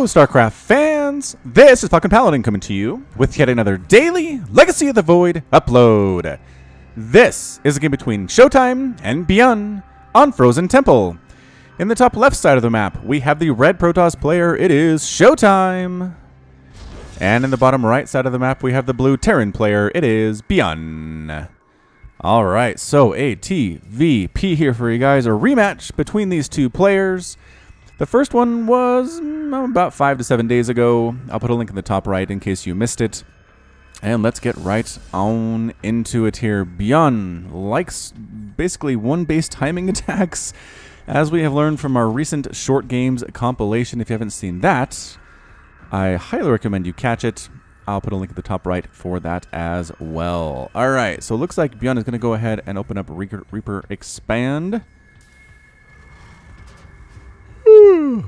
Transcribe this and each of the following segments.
Hello, StarCraft fans! This is fucking Paladin coming to you with yet another daily Legacy of the Void upload. This is a game between ShoWTimE and ByuN on Frozen Temple. In the top left side of the map, we have the red Protoss player. It is ShoWTimE. And in the bottom right side of the map, we have the blue Terran player. It is ByuN. Alright, so a TVP here for you guys. A rematch between these two players. The first one was about 5 to 7 days ago. I'll put a link in the top right in case you missed it. And let's get right on into it here. ByuN likes basically one-base timing attacks, as we have learned from our recent short games compilation. If you haven't seen that, I highly recommend you catch it. I'll put a link at the top right for that as well. Alright, so it looks like ByuN is going to go ahead and open up Reaper Expand.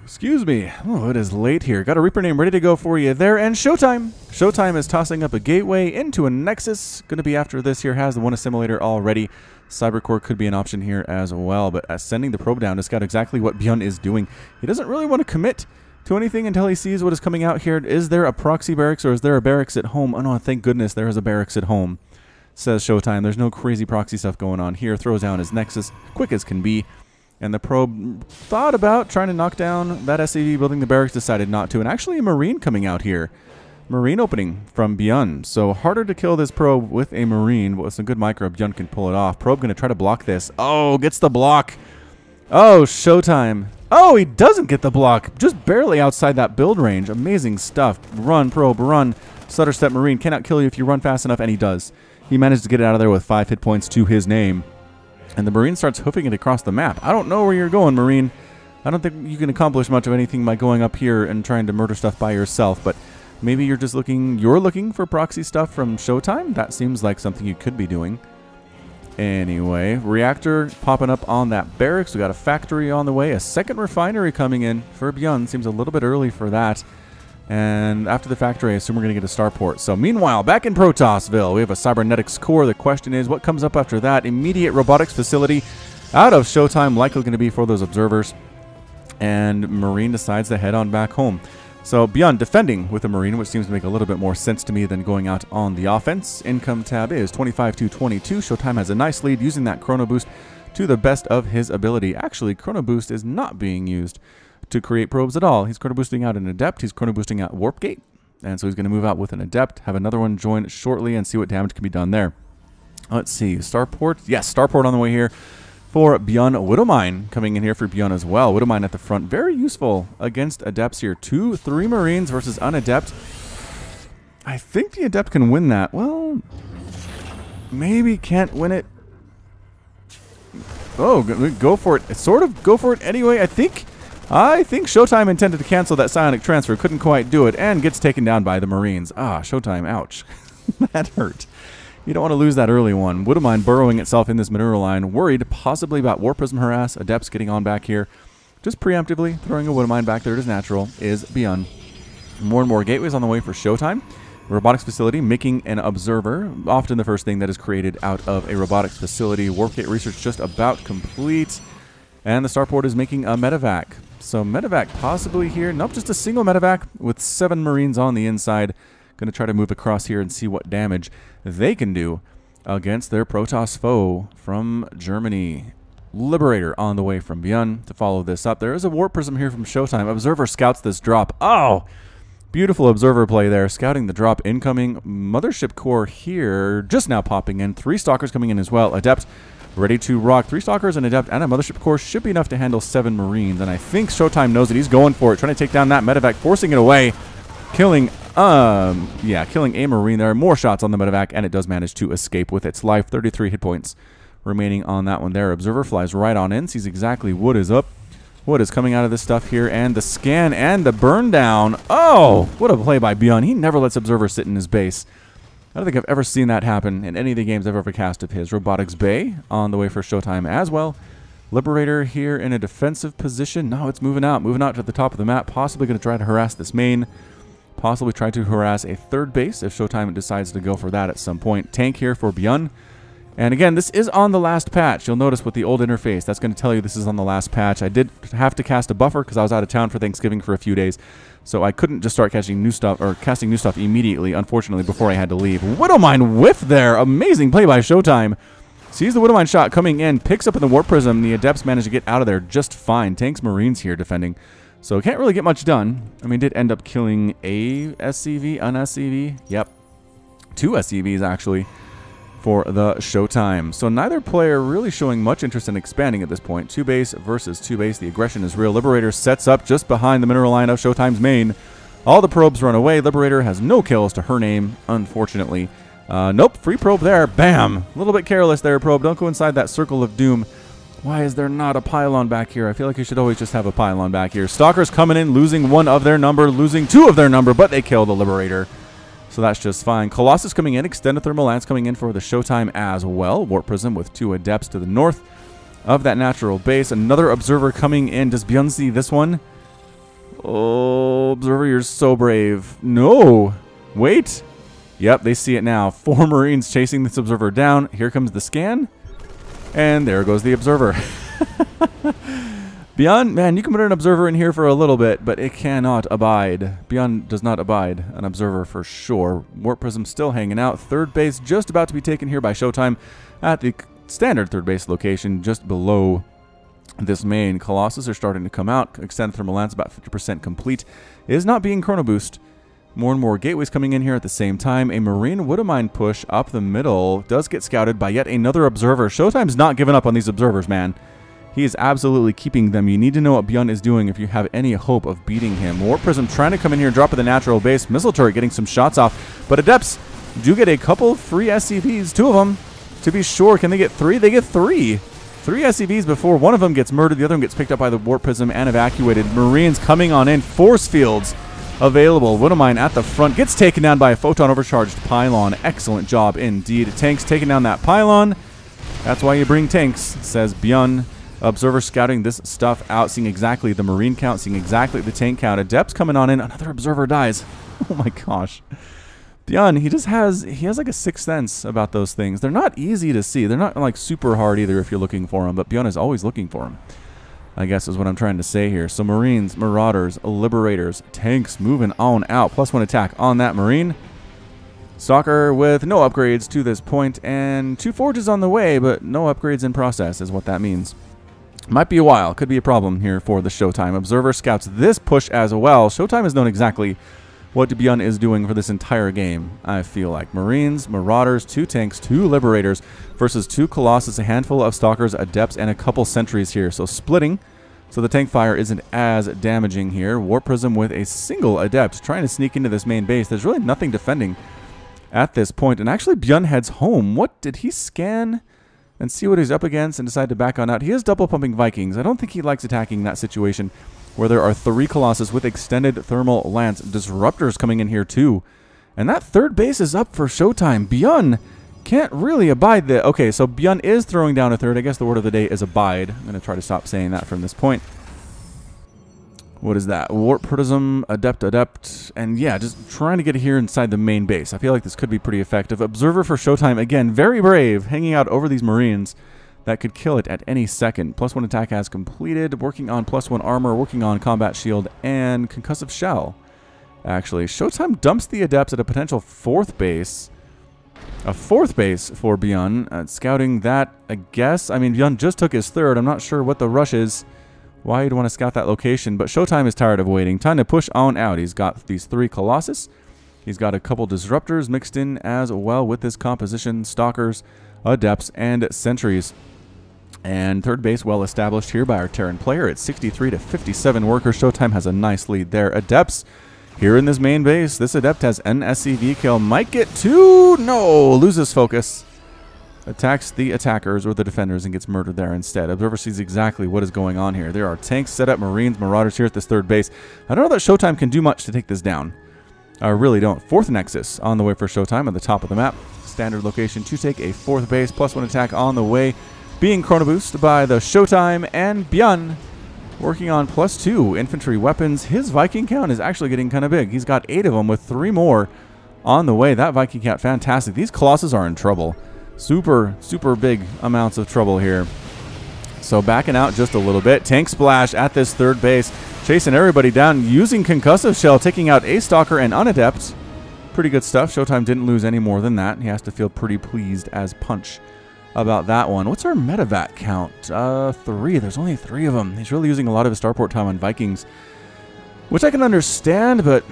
Excuse me. Oh, it is late here. Got a Reaper name ready to go for you there. And ShoWTimE. ShoWTimE is tossing up a gateway into a Nexus. Going to be after this here. Has the one assimilator already. Cybercore could be an option here as well. But sending the probe down to scout exactly what ByuN is doing. He doesn't really want to commit to anything until he sees what is coming out here. Is there a proxy barracks or is there a barracks at home? Oh no, thank goodness there is a barracks at home, says ShoWTimE. There's no crazy proxy stuff going on here. Throws down his Nexus quick as can be. And the probe thought about trying to knock down that SAV building the barracks, decided not to. And actually a Marine coming out here. Marine opening from ByuN. So harder to kill this probe with a Marine, but with some good micro, ByuN can pull it off. Probe going to try to block this. Oh, gets the block. Oh, ShoWTimE. Oh, he doesn't get the block. Just barely outside that build range. Amazing stuff. Run, probe, run. Stutter Step Marine cannot kill you if you run fast enough, and he does. He managed to get it out of there with 5 hit points to his name. And the Marine starts hoofing it across the map. I don't know where you're going, Marine. I don't think you can accomplish much of anything by going up here and trying to murder stuff by yourself. But maybe you're just looking for proxy stuff from ShoWTimE. That seems like something you could be doing. Anyway, reactor popping up on that barracks. We got a factory on the way. A second refinery coming in for ByuN. Seems a little bit early for that. And after the factory, I assume we're going to get a starport. So meanwhile, back in Protossville, we have a cybernetics core. The question is, what comes up after that? Immediate robotics facility out of ShoWTimE, likely going to be for those observers. And Marine decides to head on back home. So ByuN defending with a Marine, which seems to make a little bit more sense to me than going out on the offense. Income tab is 25 to 22. ShoWTimE has a nice lead using that Chrono Boost to the best of his ability. Actually, Chrono Boost is not being used to create probes at all. He's Chrono Boosting out an Adept. He's Chrono Boosting out Warp Gate. And so he's going to move out with an Adept, have another one join shortly, and see what damage can be done there. Let's see. Starport. Yes, Starport on the way here for ByuN. Widowmine coming in here for ByuN as well. Widowmine at the front. Very useful against Adepts here. 2-3 Marines versus an Adept. I think the Adept can win that. Well, maybe can't win it. Oh, go for it. Sort of go for it anyway. I think ShoWTimE intended to cancel that psionic transfer. Couldn't quite do it and gets taken down by the Marines. Ah, ShoWTimE. Ouch. That hurt. You don't want to lose that early one. Widowmine burrowing itself in this mineral line. Worried possibly about War Prism harass. Adepts getting on back here. Just preemptively throwing a Widowmine back there as natural is ByuN. More and more gateways on the way for ShoWTimE. Robotics facility making an observer. Often the first thing that is created out of a robotics facility. Warp Gate research just about complete. And the starport is making a medevac. So medevac possibly here. Nope, just a single medevac with 7 Marines on the inside. Going to try to move across here and see what damage they can do against their Protoss foe from Germany. Liberator on the way from ByuN to follow this up. There is a Warp Prism here from ShoWTimE. Observer scouts this drop. Oh, beautiful observer play there. Scouting the drop incoming. Mothership core here just now popping in. 3 Stalkers coming in as well. Adept ready to rock. 3 Stalkers, an Adept, and a Mothership core should be enough to handle 7 Marines. And I think ShoWTimE knows it. He's going for it. Trying to take down that medevac. Forcing it away. Killing a Marine there. More shots on the medevac, and it does manage to escape with its life. 33 hit points remaining on that one there. Observer flies right on in, sees exactly what is up, what is coming out of this stuff here, and the scan and the burn down. Oh, what a play by ByuN. He never lets Observer sit in his base. I don't think I've ever seen that happen in any of the games I've ever cast of his. Robotics Bay on the way for ShoWTimE as well. Liberator here in a defensive position. No, it's moving out to the top of the map. Possibly going to try to harass this main. Possibly try to harass a third base if ShoWTimE decides to go for that at some point. Tank here for ByuN. And again, this is on the last patch. You'll notice with the old interface, that's going to tell you this is on the last patch. I did have to cast a buffer because I was out of town for Thanksgiving for a few days. So I couldn't just start casting new stuff immediately, unfortunately, before I had to leave. Widowmine whiff there. Amazing play by ShoWTimE. Sees the Widowmine shot coming in, picks up in the Warp Prism. The Adepts manage to get out of there just fine. Tanks Marines here defending. So can't really get much done. I mean, did end up killing a SCV, an SCV. Yep. 2 SCVs, actually, for the ShoWTimE. So neither player really showing much interest in expanding at this point. 2 base versus 2 base. The aggression is real. Liberator sets up just behind the mineral line of ShoWTimE's main. All the probes run away. Liberator has no kills to her name, unfortunately. Nope, free probe there. Bam! A little bit careless there, probe. Don't go inside that circle of doom. Why is there not a pylon back here? I feel like you should always just have a pylon back here. Stalkers coming in, losing 1 of their number, losing 2 of their number, but they kill the Liberator. So that's just fine. Colossus coming in, Extended Thermal Lance coming in for the ShoWTimE as well. Warp Prism with 2 Adepts to the north of that natural base. Another Observer coming in. Does ByuN see this one? Oh, Observer, you're so brave. No! Wait! Yep, they see it now. 4 Marines chasing this Observer down. Here comes the scan. And there goes the Observer. ByuN, man, you can put an Observer in here for a little bit, but it cannot abide. ByuN does not abide an Observer for sure. Warp Prism still hanging out. Third base just about to be taken here by ShoWTimE at the standard third base location just below this main. Colossus are starting to come out. Extended Thermal Lance about 50% complete. Is not being chrono boost. More and more gateways coming in here at the same time. A Marine Widowmine push up the middle does get scouted by yet another Observer. ShoWTimE's not giving up on these Observers, man. He is absolutely keeping them. You need to know what ByuN is doing if you have any hope of beating him. Warp Prism trying to come in here and drop at the natural base. Missile Turret getting some shots off. But Adepts do get a couple free SCVs. 2 of them, to be sure. Can they get 3? They get 3. 3 SCVs before one of them gets murdered. The other one gets picked up by the Warp Prism and evacuated. Marines coming on in. Force fields available. Widowmine at the front. Gets taken down by a photon overcharged pylon. Excellent job indeed. Tanks taking down that pylon. That's why you bring tanks, says ByuN. Observer scouting this stuff out, seeing exactly the Marine count, seeing exactly the tank count. Adepts coming on in. Another Observer dies. Oh my gosh. ByuN, he has like a sixth sense about those things. They're not easy to see. They're not like super hard either if you're looking for them, but ByuN is always looking for them, I guess is what I'm trying to say here. So Marines, Marauders, Liberators, tanks moving on out. +1 attack on that Marine. Stalker with no upgrades to this point, and 2 forges on the way, but no upgrades in process is what that means. Might be a while. Could be a problem here for the ShoWTimE. Observer scouts this push as well. ShoWTimE has known exactly what ByuN is doing for this entire game, I feel like. Marines, Marauders, 2 tanks, 2 Liberators versus 2 Colossus, a handful of Stalkers, Adepts, and a couple Sentries here. So splitting, so the tank fire isn't as damaging here. Warp Prism with a single Adept trying to sneak into this main base. There's really nothing defending at this point. And actually ByuN heads home. What did he scan and see what he's up against and decide to back on out? He is double pumping Vikings. I don't think he likes attacking that situation where there are 3 Colossus with Extended Thermal Lance. Disruptors coming in here too. And that third base is up for ShoWTimE. ByuN can't really abide the... Okay, so ByuN is throwing down a third. I guess the word of the day is abide. I'm going to try to stop saying that from this point. What is that? Warp Prism, Adept. And yeah, just trying to get here inside the main base. I feel like this could be pretty effective. Observer for ShoWTimE, again, very brave, hanging out over these Marines that could kill it at any second. +1 attack has completed. Working on +1 armor, working on combat shield, and concussive shell. Actually, ShoWTimE dumps the Adepts at a potential 4th base. A 4th base for ByuN. Scouting that, I guess. I mean, ByuN just took his 3rd. I'm not sure what the rush is, why you'd want to scout that location, but ShoWTimE is tired of waiting. Time to push on out. He's got these 3 Colossus. He's got a couple Disruptors mixed in as well with this composition. Stalkers, Adepts, and Sentries. And third base well established here by our Terran player. It's 63 to 57 workers. ShoWTimE has a nice lead there. Adepts here in this main base. This Adept has an SCV kill. Might get 2. No, loses focus. Attacks the attackers or the defenders and gets murdered there instead. Observer sees exactly what is going on here. There are tanks set up, Marines, Marauders here at this third base. I don't know that ShoWTimE can do much to take this down. I really don't. 4th Nexus on the way for ShoWTimE at the top of the map. Standard location to take a 4th base. +1 attack on the way. Being chrono boosted by the ShoWTimE, and ByuN working on +2 infantry weapons. His Viking count is actually getting kind of big. He's got 8 of them with 3 more on the way. That Viking count, fantastic. These Colossus are in trouble. Super, super big amounts of trouble here. So backing out just a little bit. Tank splash at this third base. Chasing everybody down. Using concussive shell. Taking out a stalker and unadept. Pretty good stuff. ShoWTimE didn't lose any more than that. He has to feel pretty pleased as punch about that one. What's our medevac count? 3. There's only 3 of them. He's really using a lot of his starport time on Vikings, which I can understand, but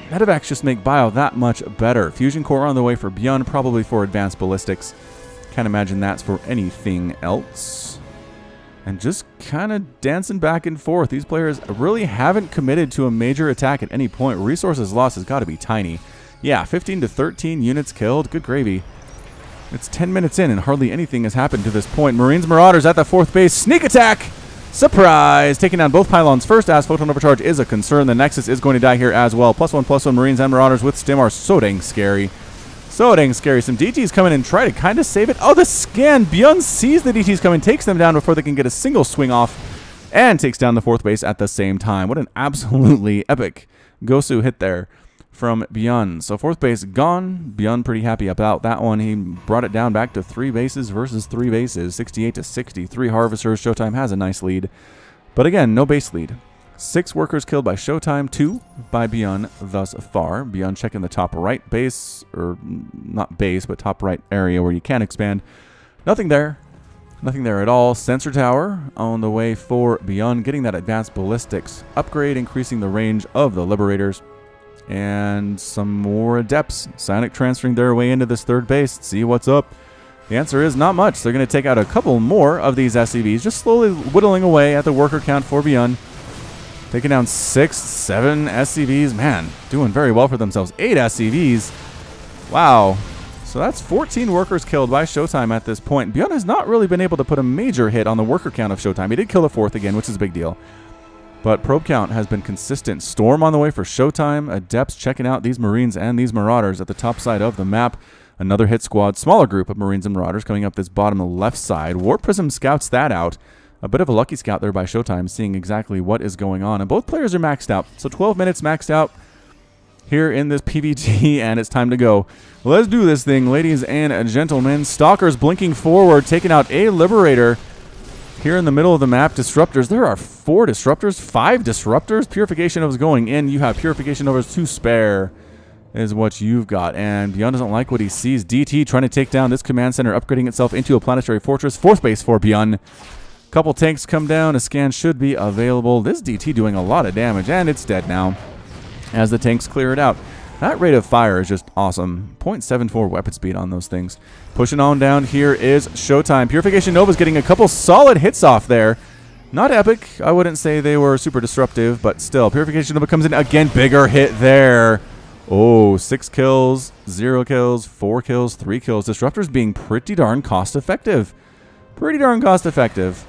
medevacs just make bio that much better. Fusion core on the way for ByuN, probably for advanced ballistics. Can't imagine that's for anything else. And just kind of dancing back and forth. These players really haven't committed to a major attack at any point. Resources lost has got to be tiny. Yeah, 15 to 13 units killed. Good gravy. It's 10 minutes in and hardly anything has happened to this point. Marines Marauders at the 4th base. Sneak attack! Surprise! Taking down both pylons first as photon overcharge is a concern. The Nexus is going to die here as well. +1/+1 Marines and Marauders with stim are so dang scary. So dang scary. Some DTs come in and try to kind of save it. Oh, the scan! ByuN sees the DTs coming, takes them down before they can get a single swing off, and takes down the 4th base at the same time. What an absolutely epic Gosu hit there from ByuN. So 4th base gone. ByuN pretty happy about that one. He brought it down back to 3 bases versus 3 bases. 68 to 60. 3 harvesters. ShoWTimE has a nice lead. But again, no base lead. 6 workers killed by ShoWTimE, 2 by ByuN thus far. ByuN checking the top right base, or not base, but top right area where you can expand. Nothing there. Nothing there at all. Sensor tower on the way for ByuN, getting that advanced ballistics upgrade, increasing the range of the Liberators. And some more adepts. Psionic transferring their way into this 3rd base. See what's up. The answer is not much. They're going to take out a couple more of these SCVs, just slowly whittling away at the worker count for ByuN. Taking down 6, 7 SCVs. Man, doing very well for themselves. 8 SCVs. Wow. So that's 14 workers killed by ShoWTimE at this point. ByuN has not really been able to put a major hit on the worker count of ShoWTimE. He did kill the 4th again, which is a big deal. But probe count has been consistent. Storm on the way for ShoWTimE. Adepts checking out these Marines and these Marauders at the top side of the map. Another hit squad. Smaller group of Marines and Marauders coming up this bottom left side. Warp Prism scouts that out. A bit of a lucky scout there by ShoWTimE, seeing exactly what is going on. And both players are maxed out. So 12 minutes maxed out here in this PvT, and it's time to go. Let's do this thing, ladies and gentlemen. Stalkers blinking forward, taking out a Liberator. Here in the middle of the map, Disruptors. There are 4 Disruptors, 5 Disruptors. Purification Novas going in. You have Purification Novas to spare is what you've got. And ByuN doesn't like what he sees. DT trying to take down this command center, upgrading itself into a planetary fortress. 4th base for ByuN. Couple tanks come down. A scan should be available. This DT doing a lot of damage, and it's dead now as the tanks clear it out. That rate of fire is just awesome. 0.74 weapon speed on those things. Pushing on down here is ShoWTimE. Purification Nova's getting a couple solid hits off there. Not epic. I wouldn't say they were super disruptive, but still. Purification Nova comes in again. Bigger hit there. Oh, 6 kills, 0 kills, 4 kills, 3 kills. Disruptors being pretty darn cost effective. Pretty darn cost effective.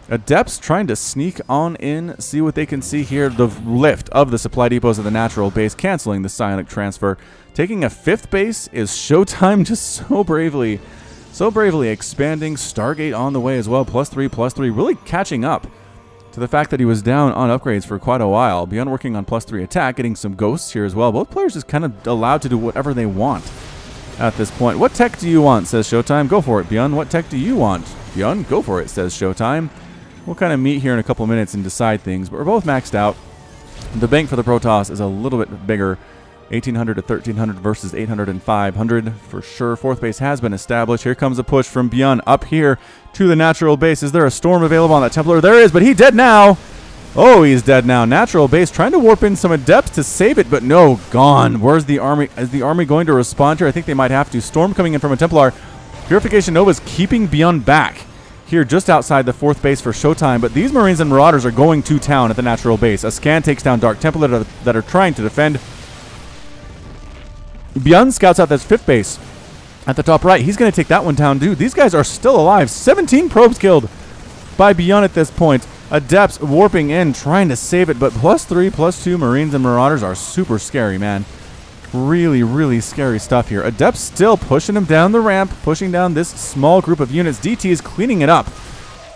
Adepts trying to sneak on in, see what they can see here. The lift of the supply depots of the natural base, canceling the psionic transfer. Taking a 5th base is ShoWTimE, just so bravely expanding. Stargate on the way as well, +3/+3, really catching up to the fact that he was down on upgrades for quite a while. ByuN working on +3 attack, getting some ghosts here as well. Both players just kind of allowed to do whatever they want at this point. What tech do you want, says ShoWTimE. Go for it, ByuN. What tech do you want? ByuN, go for it, says ShoWTimE. We'll kind of meet here in a couple of minutes and decide things, but we're both maxed out. The bank for the Protoss is a little bit bigger. 1,800 to 1,300 versus 800 and 500 for sure. 4th base has been established. Here comes a push from ByuN up here to the natural base. Is there a storm available on that Templar? There is, but he's dead now. Oh, he's dead now. Natural base trying to warp in some adepts to save it, but no, gone. Where's the army? Is the army going to respond here? I think they might have to. Storm coming in from a Templar. Purification Nova is keeping ByuN back here just outside the 4th base for ShoWTimE, but these Marines and Marauders are going to town at the natural base. A scan takes down Dark Templar that are trying to defend. ByuN scouts out this 5th base at the top right. He's going to take that one down, dude. These guys are still alive. 17 probes killed by ByuN at this point. Adepts warping in, trying to save it, but +3/+2 Marines and Marauders are super scary, man. Really, really scary stuff here. Adepts still pushing him down the ramp, pushing down this small group of units. DT is cleaning it up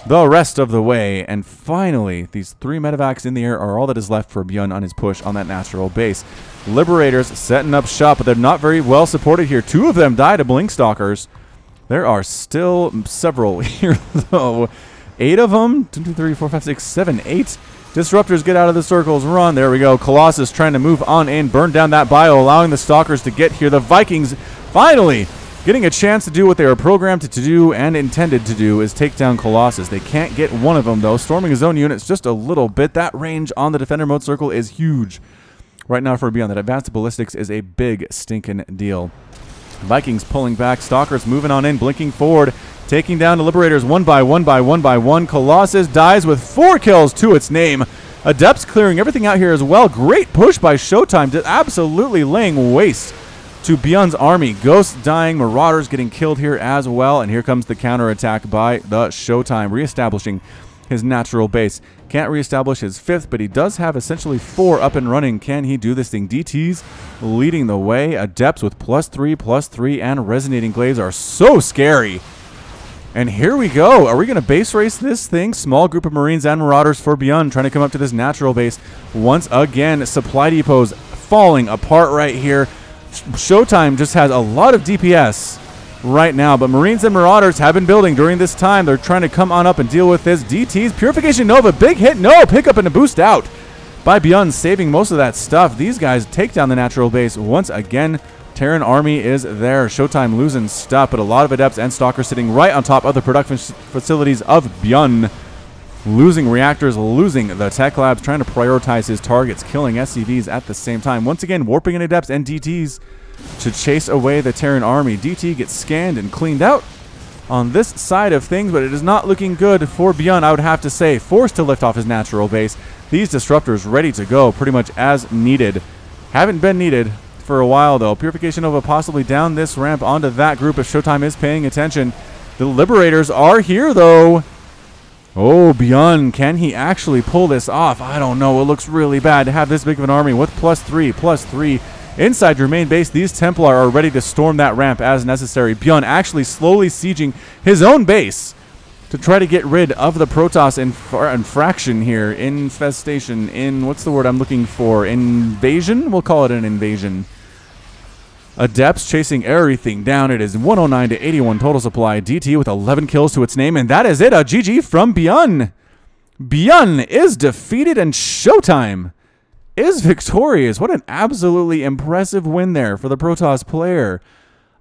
the rest of the way. And finally, these 3 medevacs in the air are all that is left for ByuN on his push on that natural base. Liberators setting up shop, but they're not very well supported here. 2 of them die to Blink Stalkers. There are still several here, though. 8 of them. 1, 2, 3, 4, 5, 6, 7, 8. Disruptors get out of the circles. Run. There we go. Colossus trying to move on in. Burn down that bio, allowing the Stalkers to get here. The Vikings finally getting a chance to do what they were programmed to do and intended to do, is take down Colossus. They can't get one of them, though. Storming his own units just a little bit. That range on the Defender mode circle is huge. Right now for ByuN, that advanced ballistics is a big stinking deal. Vikings pulling back. Stalkers moving on in, blinking forward. Taking down the Liberators one by one by one by one. Colossus dies with 4 kills to its name. Adepts clearing everything out here as well. Great push by ShoWTimE, absolutely laying waste to ByuN's army. Ghosts dying, Marauders getting killed here as well. And here comes the counterattack by the ShoWTimE, reestablishing his natural base. Can't reestablish his 5th, but he does have essentially 4 up and running. Can he do this thing? DT's leading the way. Adepts with +3/+3 and resonating glaives are so scary. And here we go. Are we going to base race this thing? Small group of Marines and Marauders for ByuN trying to come up to this natural base. Once again, supply depots falling apart right here. ShoWTimE just has a lot of DPS right now, but Marines and Marauders have been building during this time. They're trying to come on up and deal with this. DT's Purification Nova, big hit. No, pick up and a boost out by ByuN, saving most of that stuff. These guys take down the natural base once again. Terran army is there. ShoWTimE losing stuff, but a lot of Adepts and Stalkers sitting right on top of the production facilities of ByuN. Losing reactors, losing the tech labs, trying to prioritize his targets, killing SCVs at the same time. Once again, warping in Adepts and DTs to chase away the Terran army. DT gets scanned and cleaned out on this side of things, but it is not looking good for ByuN, I would have to say. Forced to lift off his natural base. These disruptors ready to go pretty much as needed. Haven't been needed for a while, though. Purification Nova possibly down this ramp onto that group if ShoWTimE is paying attention. The Liberators are here, though. Oh, ByuN, can he actually pull this off? I don't know. It looks really bad to have this big of an army with +3/+3 inside your main base. These Templar are ready to storm that ramp as necessary. ByuN actually slowly sieging his own base to try to get rid of the Protoss infraction here. Infestation. What's the word I'm looking for? Invasion? We'll call it an invasion. Adepts chasing everything down. It is 109 to 81 total supply. DT with 11 kills to its name, and that is it. A GG from ByuN. ByuN is defeated, and ShoWTimE is victorious. What an absolutely impressive win there for the Protoss player.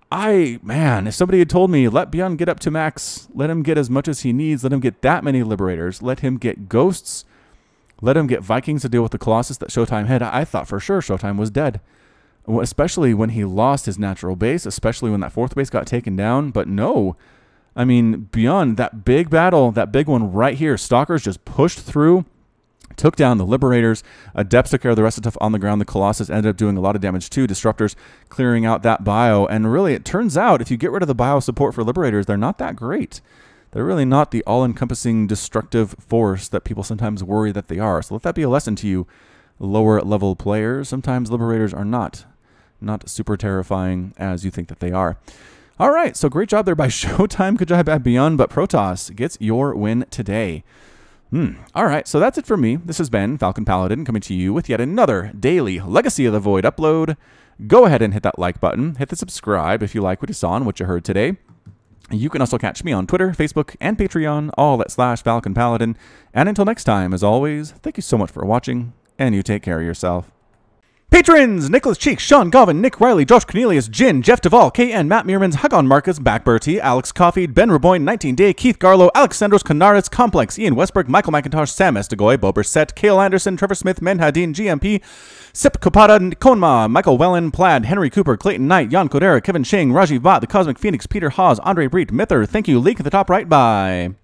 Man, if somebody had told me, let ByuN get up to max, let him get as much as he needs, let him get that many Liberators, let him get Ghosts, let him get Vikings to deal with the Colossus that ShoWTimE had, I thought for sure ShoWTimE was dead. Especially when he lost his natural base, especially when that 4th base got taken down. But no, I mean, ByuN, that big battle, that big one right here, Stalkers just pushed through, took down the Liberators. Adepts took care of the rest of the stuff on the ground. The Colossus ended up doing a lot of damage too. Disruptors clearing out that bio. And really, it turns out, if you get rid of the bio support for Liberators, they're not that great. They're really not the all-encompassing destructive force that people sometimes worry that they are. So let that be a lesson to you, lower-level players. Sometimes Liberators are not super terrifying as you think that they are. All right, so great job there by ShoWTimE. Good job at ByuN, but Protoss gets your win today. All right, so that's it for me. This has been Falcon Paladin coming to you with yet another daily Legacy of the Void upload. Go ahead and hit that like button. Hit the subscribe if you like what you saw and what you heard today. You can also catch me on Twitter, Facebook, and Patreon, all at /Falcon Paladin. And until next time, as always, thank you so much for watching, and you take care of yourself. Patrons! Nicholas Cheek, Sean Govin, Nick Riley, Josh Cornelius, Jin, Jeff Duvall, KN, Matt Meermans, Hagon Marcus, Backberty, Alex Coffey, Ben Raboyne, 19 Day, Keith Garlow, Alexandros Canaris, Complex, Ian Westbrook, Michael McIntosh, Sam Estegoy, Bo Brissett, Cale Anderson, Trevor Smith, Menhadin, GMP, Sip Kopata, Konma, Michael Wellen, Plaid, Henry Cooper, Clayton Knight, Jan Kodera, Kevin Shing, Rajiv Bhatt, The Cosmic Phoenix, Peter Hawes, Andre Breet, Mither. Thank you, Leak at the top right. Bye.